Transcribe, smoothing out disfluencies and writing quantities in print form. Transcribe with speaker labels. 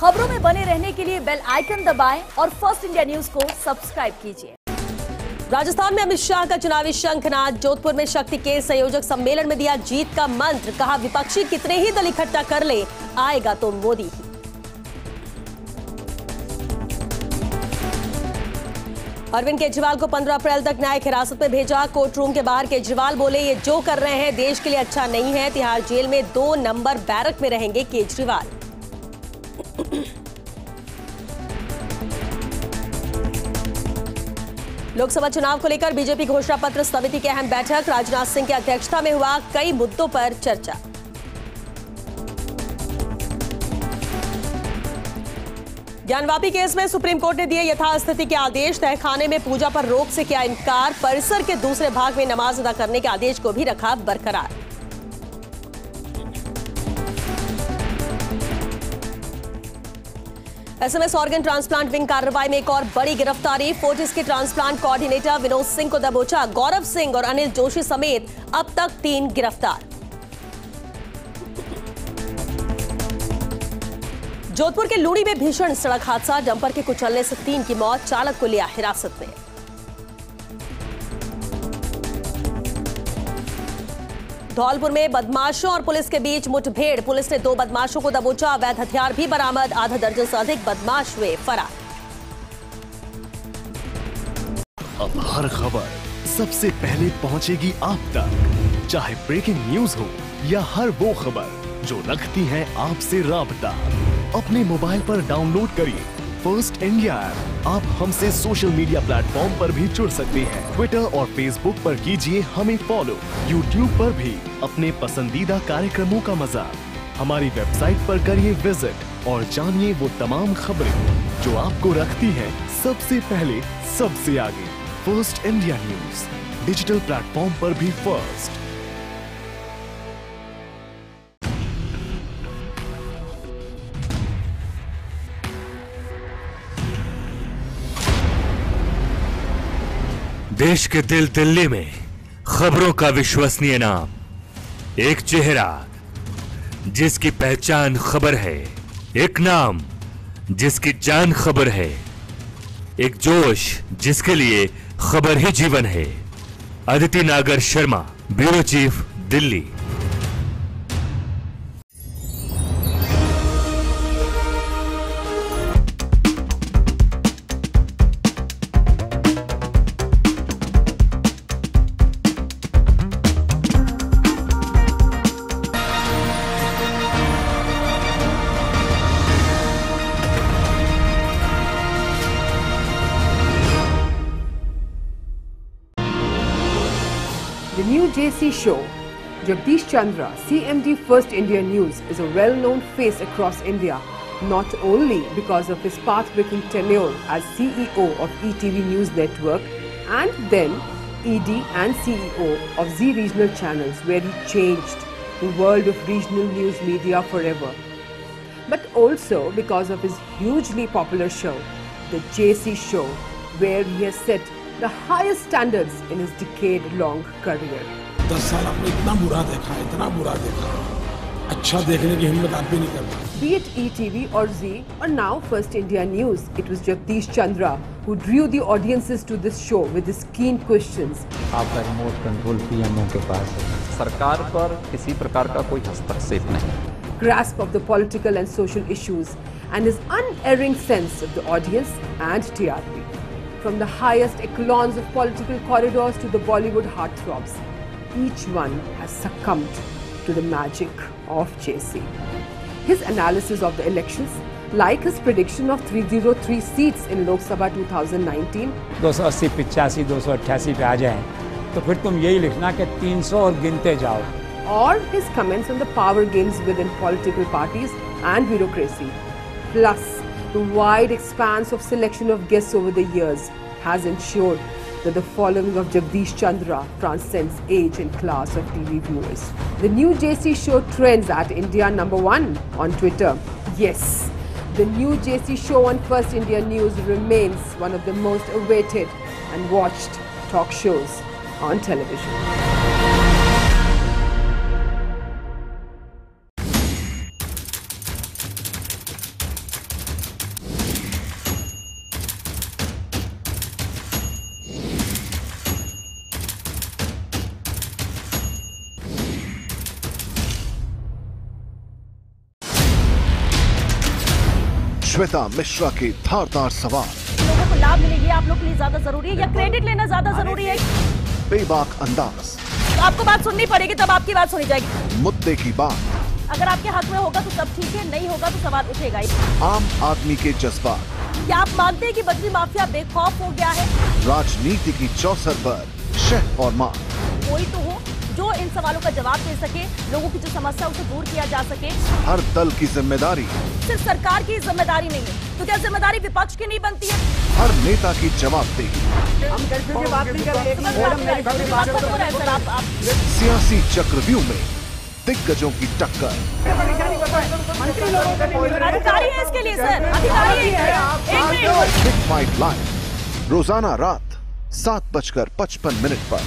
Speaker 1: खबरों में बने रहने के लिए बेल आइकन दबाएं और फर्स्ट इंडिया न्यूज को सब्सक्राइब कीजिए। राजस्थान में अमित शाह का चुनावी शंखनाद। जोधपुर में शक्ति के संयोजक सम्मेलन में दिया जीत का मंत्र। कहा विपक्षी कितने ही दल इकट्ठा कर ले, आएगा तो मोदी ही। अरविंद केजरीवाल को 15 अप्रैल तक न्यायिक हिरासत में भेजा। कोर्ट रूम के बाहर केजरीवाल बोले, ये जो कर रहे हैं देश के लिए अच्छा नहीं है। तिहाड़ जेल में 2 नंबर बैरक में रहेंगे केजरीवाल। लोकसभा चुनाव को लेकर बीजेपी घोषणा पत्र समिति की अहम बैठक। राजनाथ सिंह की अध्यक्षता में हुआ कई मुद्दों पर चर्चा। ज्ञानवापी केस में सुप्रीम कोर्ट ने दिए यथास्थिति के आदेश। तहखाने में पूजा पर रोक से किया इनकार। परिसर के दूसरे भाग में नमाज अदा करने के आदेश को भी रखा बरकरार। एसएमएस ऑर्गन ट्रांसप्लांट विंग कार्रवाई में एक और बड़ी गिरफ्तारी। फोर्टिस के ट्रांसप्लांट कोऑर्डिनेटर विनोद सिंह को दबोचा। गौरव सिंह और अनिल जोशी समेत अब तक 3 गिरफ्तार। जोधपुर के लूड़ी में भीषण सड़क हादसा। डंपर के कुचलने से 3 की मौत। चालक को लिया हिरासत में। धौलपुर में बदमाशों और पुलिस के बीच मुठभेड़। पुलिस ने 2 बदमाशों को दबोचा। अवैध हथियार भी बरामद। आधा दर्जन से अधिक बदमाश हुए फरार।
Speaker 2: अब हर खबर सबसे पहले पहुंचेगी आप तक, चाहे ब्रेकिंग न्यूज हो या हर वो खबर जो रखती है आपसे राबता। अपने मोबाइल पर डाउनलोड करिए फर्स्ट इंडिया ऐप। आप हमसे सोशल मीडिया प्लेटफॉर्म पर भी जुड़ सकते हैं। ट्विटर और फेसबुक पर कीजिए हमें फॉलो। यूट्यूब पर भी अपने पसंदीदा कार्यक्रमों का मजा। हमारी वेबसाइट पर करिए विजिट और जानिए वो तमाम खबरें जो आपको रखती है सबसे पहले, सबसे आगे। First India news, digital platform पर भी फर्स्ट।
Speaker 3: देश के दिल दिल्ली में खबरों का विश्वसनीय नाम, एक चेहरा जिसकी पहचान खबर है, एक नाम जिसकी जान खबर है, एक जोश जिसके लिए खबर ही जीवन है। अदिति नागर Sharma, bureau chief, Delhi.
Speaker 4: The new JC show, Jagdish Chandra, CMD First India News, is a well-known face across India, not only because of his path-breaking tenure as CEO of ETV News Network and then ED and CEO of Z Regional Channels, where he changed the world of regional news media forever, but also because of his hugely popular show, The JC Show, where he has set the highest standards in his decade-long career.
Speaker 5: 10 साल आपने इतना बुरा देखा, इतना बुरा देखा, अच्छा देखने की हिम्मत आप भी नहीं करते।
Speaker 4: Be it ETV or Z or now First India News, it was Jagdish Chandra who drew the audiences to this show with his keen questions.
Speaker 6: आपका रिमोट कंट्रोल पीएमओ के पास है। सरकार पर किसी प्रकार का कोई हस्तक्षेप नहीं।
Speaker 4: Grasp of the political and social issues and his unerring sense of the audience and TRP. From the highest echelons of political corridors to the Bollywood heartthrobs, each one has succumbed to the magic of JC. His analysis of the elections, like his prediction of 303 seats in Lok Sabha 2019,
Speaker 7: 280, 85, 288 पे आ जाएं, तो फिर तुम यही लिखना कि 300 और गिनते जाओ.
Speaker 4: or his comments on the power games within political parties and bureaucracy. Plus, the wide expanse of selection of guests over the years has ensured that the following of Jagdish Chandra transcends age and class of TV viewers. The new JC show trends at India #1 on Twitter. Yes, the new JC show on First India News remains one of the most awaited and watched talk shows on television.
Speaker 2: Shweta Mishra के धारदार सवाल।
Speaker 1: लोगों को लाभ मिलेगी आप लोग के लिए ज्यादा जरूरी है या क्रेडिट लेना ज्यादा जरूरी है?
Speaker 2: बेबाक अंदाज,
Speaker 1: आपको बात सुननी पड़ेगी, तब आपकी बात सुनी जाएगी।
Speaker 2: मुद्दे की बात,
Speaker 1: अगर आपके हक में होगा तो सब ठीक है, नहीं होगा तो सवाल उठेगा ही।
Speaker 2: आम आदमी के जज्बात,
Speaker 1: क्या आप मानते हैं कि बजरी माफिया बेखौफ हो गया है?
Speaker 2: राजनीति की चौसर पर शह और मार।
Speaker 1: कोई तो हो जो इन सवालों का जवाब दे सके, लोगों की जो समस्या उसे दूर किया जा सके।
Speaker 2: हर दल की जिम्मेदारी,
Speaker 1: सिर्फ सरकार की जिम्मेदारी नहीं है, तो क्या जिम्मेदारी विपक्ष की नहीं बनती है?
Speaker 2: हर नेता की जवाबदेही।
Speaker 1: हम कर्फ्यू की बात नहीं कर रहे।
Speaker 2: सियासी चक्रव्यूह में दिग्गजों की टक्कर।
Speaker 1: अधिकारी है इसके लिए सर, अधिकारी है।
Speaker 2: बिग फाइट लाइव रोजाना रात 7:55 पर